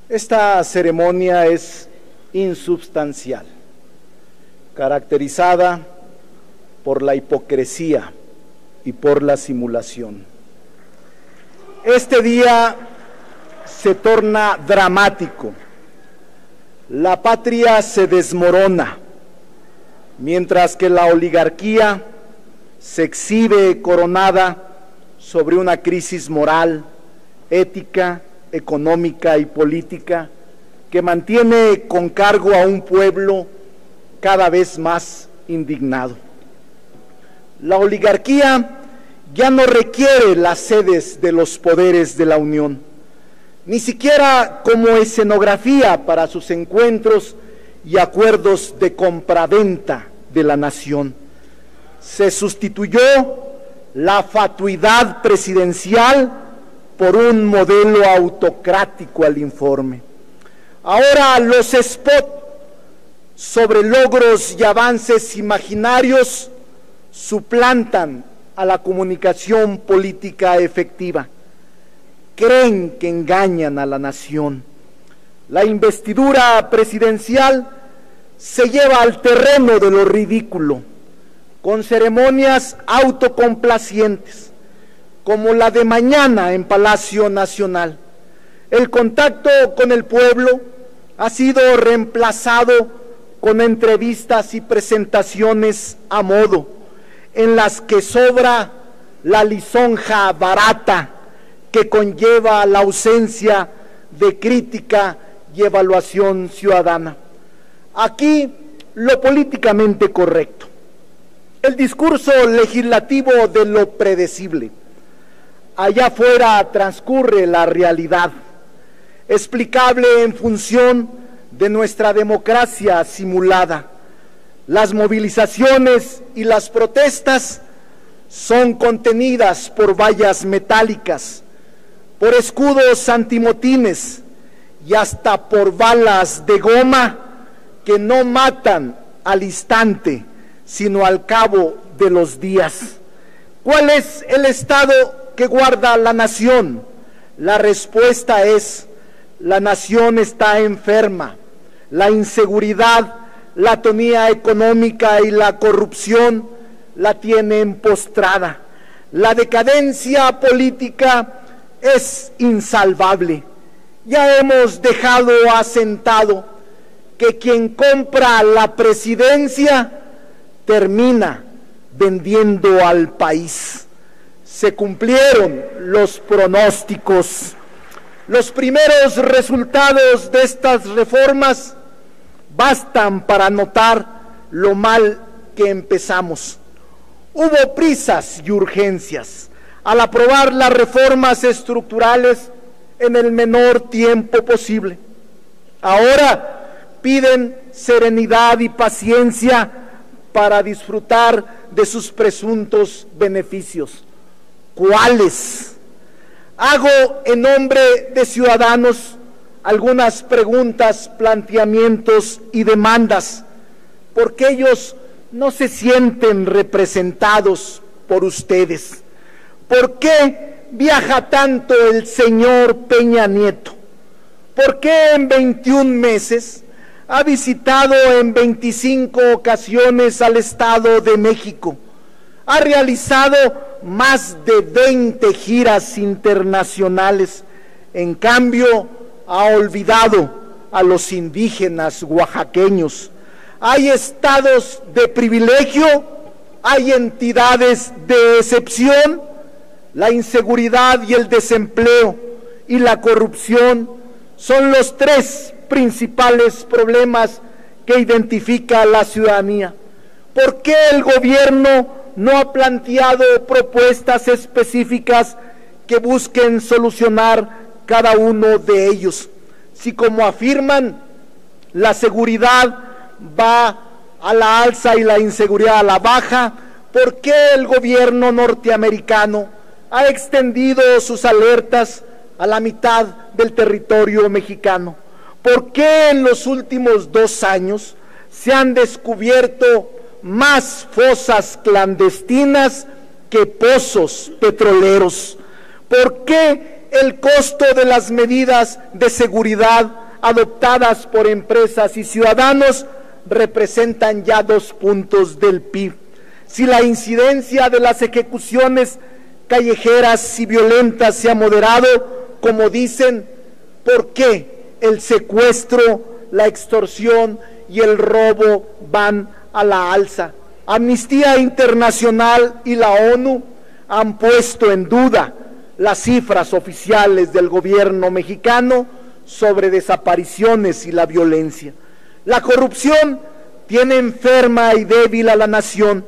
Esta ceremonia es insubstancial, caracterizada por la hipocresía y por la simulación. Este día se torna dramático. La patria se desmorona, mientras que la oligarquía se exhibe coronada sobre una crisis moral, ética, económica y política que mantiene con cargo a un pueblo cada vez más indignado. La oligarquía ya no requiere las sedes de los poderes de la Unión, ni siquiera como escenografía para sus encuentros y acuerdos de compraventa de la nación. Se sustituyó la fatuidad presidencial por un modelo autocrático al informe. Ahora los spots sobre logros y avances imaginarios suplantan a la comunicación política efectiva. Creen que engañan a la nación. La investidura presidencial se lleva al terreno de lo ridículo, con ceremonias autocomplacientes, como la de mañana en Palacio Nacional. El contacto con el pueblo ha sido reemplazado con entrevistas y presentaciones a modo, en las que sobra la lisonja barata que conlleva la ausencia de crítica y evaluación ciudadana. Aquí lo políticamente correcto, el discurso legislativo de lo predecible. Allá afuera transcurre la realidad, explicable en función de nuestra democracia simulada. Las movilizaciones y las protestas son contenidas por vallas metálicas, por escudos antimotines y hasta por balas de goma que no matan al instante, sino al cabo de los días. ¿Cuál es el estado que guarda la nación? La respuesta es: la nación está enferma. La inseguridad, la atonía económica y la corrupción la tienen postrada. La decadencia política es insalvable. Ya hemos dejado asentado que quien compra la presidencia termina vendiendo al país. Se cumplieron los pronósticos. Los primeros resultados de estas reformas bastan para notar lo mal que empezamos. Hubo prisas y urgencias al aprobar las reformas estructurales en el menor tiempo posible. Ahora piden serenidad y paciencia para disfrutar de sus presuntos beneficios. ¿Cuáles? Hago en nombre de ciudadanos algunas preguntas, planteamientos y demandas, porque ellos no se sienten representados por ustedes. ¿Por qué viaja tanto el señor Peña Nieto? ¿Por qué en 21 meses ha visitado en 25 ocasiones al Estado de México? Ha realizado más de 20 giras internacionales. En cambio, ha olvidado a los indígenas oaxaqueños. Hay estados de privilegio, hay entidades de excepción. La inseguridad y el desempleo y la corrupción son los tres principales problemas que identifica la ciudadanía. ¿Por qué el gobierno no ha planteado propuestas específicas que busquen solucionar cada uno de ellos? Si, como afirman, la seguridad va a la alza y la inseguridad a la baja, ¿por qué el gobierno norteamericano ha extendido sus alertas a la mitad del territorio mexicano? ¿Por qué en los últimos 2 años se han descubierto más fosas clandestinas que pozos petroleros? ¿Por qué el costo de las medidas de seguridad adoptadas por empresas y ciudadanos representan ya 2 puntos del PIB. Si la incidencia de las ejecuciones callejeras y violentas se ha moderado, como dicen, ¿por qué el secuestro, la extorsión y el robo van a la alza? Amnistía Internacional y la ONU han puesto en duda las cifras oficiales del gobierno mexicano sobre desapariciones y la violencia. La corrupción tiene enferma y débil a la nación,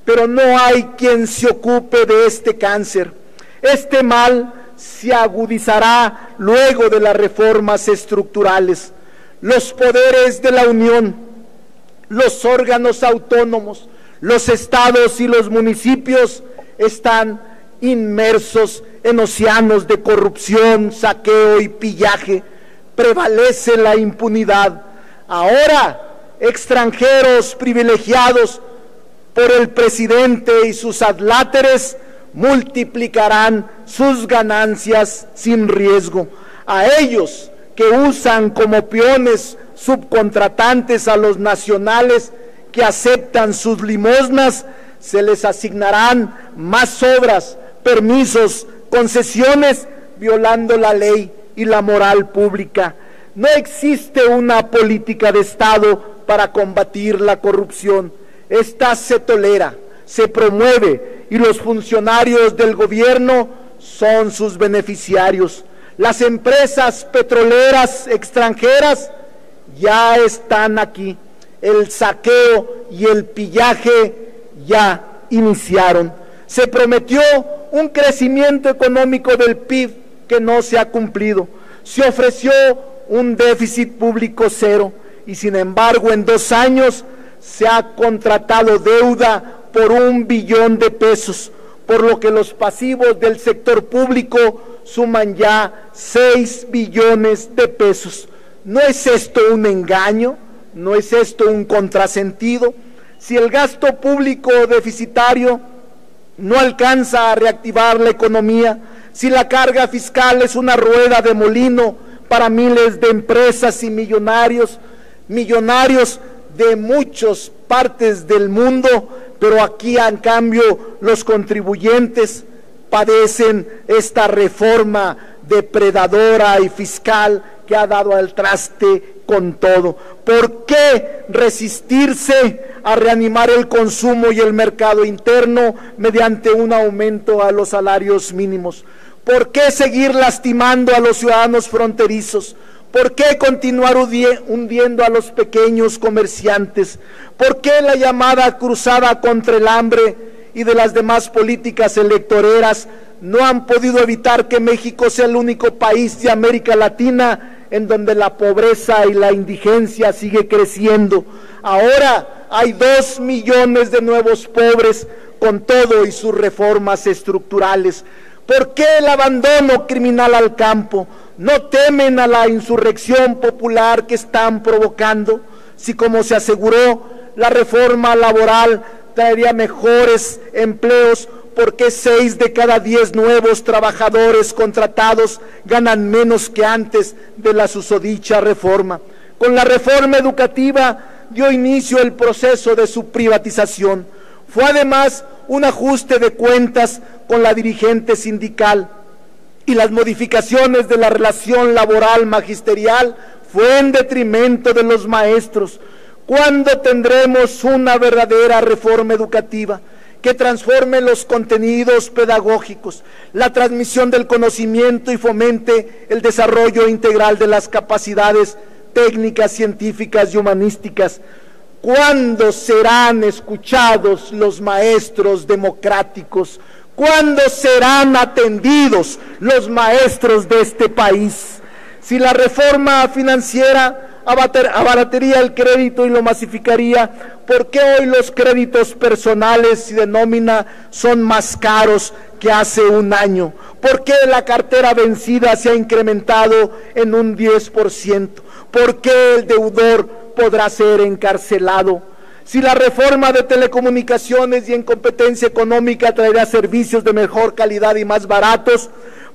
pero no hay quien se ocupe de este cáncer. Este mal se agudizará luego de las reformas estructurales. Los poderes de la Unión, los órganos autónomos, los estados y los municipios están inmersos en océanos de corrupción, saqueo y pillaje. Prevalece la impunidad. Ahora, extranjeros privilegiados por el presidente y sus adláteres multiplicarán sus ganancias sin riesgo. A ellos que usan como peones subcontratantes a los nacionales que aceptan sus limosnas, se les asignarán más obras, permisos, concesiones, violando la ley y la moral pública. No existe una política de Estado para combatir la corrupción. Esta se tolera, se promueve y los funcionarios del gobierno son sus beneficiarios. Las empresas petroleras extranjeras ya están aquí. El saqueo y el pillaje ya iniciaron. Se prometió un crecimiento económico del PIB que no se ha cumplido. Se ofreció un déficit público cero y sin embargo en 2 años se ha contratado deuda por 1 billón de pesos, por lo que los pasivos del sector público suman ya 6 billones de pesos. ¿No es esto un engaño? ¿No es esto un contrasentido? Si el gasto público deficitario no alcanza a reactivar la economía, si la carga fiscal es una rueda de molino para miles de empresas y millonarios de muchas partes del mundo, pero aquí en cambio los contribuyentes padecen esta reforma depredadora y fiscal que ha dado al traste con todo. ¿Por qué resistirse a reanimar el consumo y el mercado interno mediante un aumento a los salarios mínimos? ¿Por qué seguir lastimando a los ciudadanos fronterizos? ¿Por qué continuar hundiendo a los pequeños comerciantes? ¿Por qué la llamada cruzada contra el hambre y de las demás políticas electoreras no han podido evitar que México sea el único país de América Latina en donde la pobreza y la indigencia sigue creciendo? Ahora hay 2 millones de nuevos pobres con todo y sus reformas estructurales. ¿Por qué el abandono criminal al campo? ¿No temen a la insurrección popular que están provocando? Si, como se aseguró, la reforma laboral traería mejores empleos, ¿por qué 6 de cada 10 nuevos trabajadores contratados ganan menos que antes de la susodicha reforma? Con la reforma educativa dio inicio el proceso de su privatización. Fue además un ajuste de cuentas con la dirigente sindical, y las modificaciones de la relación laboral magisterial fue en detrimento de los maestros. ¿Cuándo tendremos una verdadera reforma educativa que transforme los contenidos pedagógicos, la transmisión del conocimiento y fomente el desarrollo integral de las capacidades técnicas, científicas y humanísticas? ¿Cuándo serán escuchados los maestros democráticos? ¿Cuándo serán atendidos los maestros de este país? Si la reforma financiera abarataría el crédito y lo masificaría, ¿por qué hoy los créditos personales y de nómina son más caros que hace un año? ¿Por qué la cartera vencida se ha incrementado en un 10%? ¿Por qué el deudor podrá ser encarcelado? Si la reforma de telecomunicaciones y en competencia económica traerá servicios de mejor calidad y más baratos,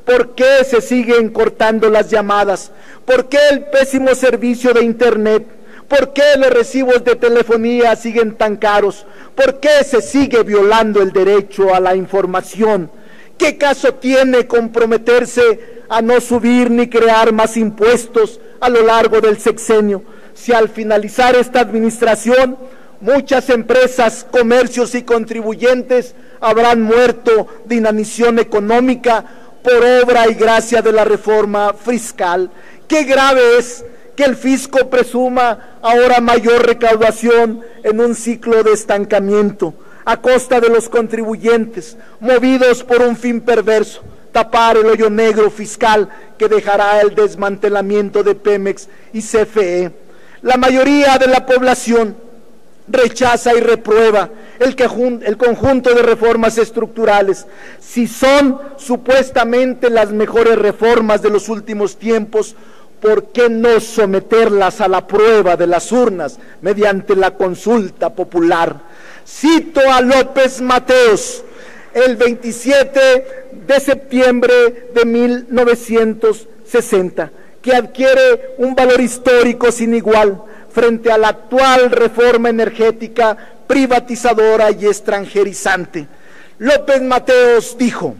¿Por qué se siguen cortando las llamadas? ¿Por qué el pésimo servicio de internet? ¿Por qué los recibos de telefonía siguen tan caros? ¿Por qué se sigue violando el derecho a la información? ¿Qué caso tiene comprometerse a no subir ni crear más impuestos a lo largo del sexenio, si al finalizar esta administración muchas empresas, comercios y contribuyentes habrán muerto de inanición económica por obra y gracia de la reforma fiscal? Qué grave es que el fisco presuma ahora mayor recaudación en un ciclo de estancamiento, a costa de los contribuyentes, movidos por un fin perverso: tapar el hoyo negro fiscal que dejará el desmantelamiento de Pemex y CFE. La mayoría de la población rechaza y reprueba el conjunto de reformas estructurales. Si son supuestamente las mejores reformas de los últimos tiempos, ¿por qué no someterlas a la prueba de las urnas mediante la consulta popular? Cito a López Mateos, el 27 de septiembre de 1960, que adquiere un valor histórico sin igual frente a la actual reforma energética privatizadora y extranjerizante. López Mateos dijo: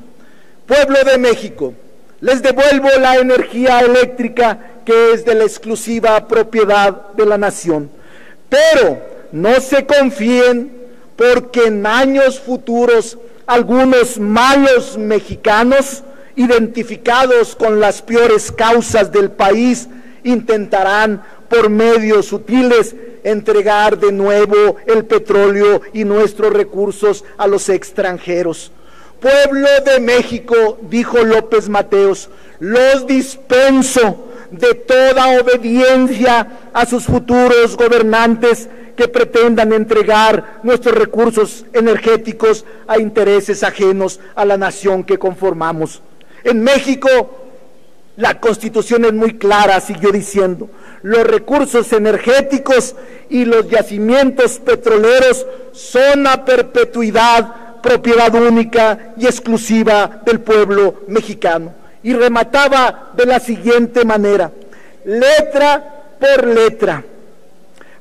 pueblo de México, les devuelvo la energía eléctrica que es de la exclusiva propiedad de la nación, pero no se confíen, porque en años futuros algunos malos mexicanos, identificados con las peores causas del país, intentarán por medios sutiles entregar de nuevo el petróleo y nuestros recursos a los extranjeros. Pueblo de México, dijo López Mateos, los dispenso de toda obediencia a sus futuros gobernantes que pretendan entregar nuestros recursos energéticos a intereses ajenos a la nación que conformamos. En México, la Constitución es muy clara, siguió diciendo: los recursos energéticos y los yacimientos petroleros son a perpetuidad propiedad única y exclusiva del pueblo mexicano. Y remataba de la siguiente manera: letra por letra,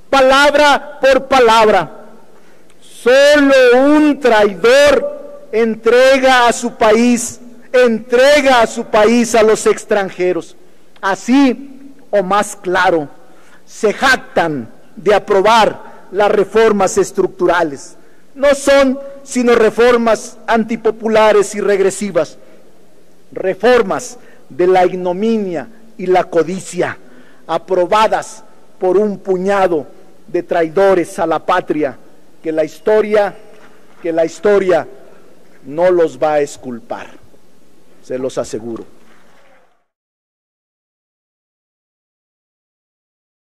palabra por palabra, solo un traidor entrega a su país a los extranjeros. Así, o más claro, se jactan de aprobar las reformas estructurales. No son sino reformas antipopulares y regresivas, reformas de la ignominia y la codicia, aprobadas por un puñado de traidores a la patria que la historia no los va a exculpar, se los aseguro.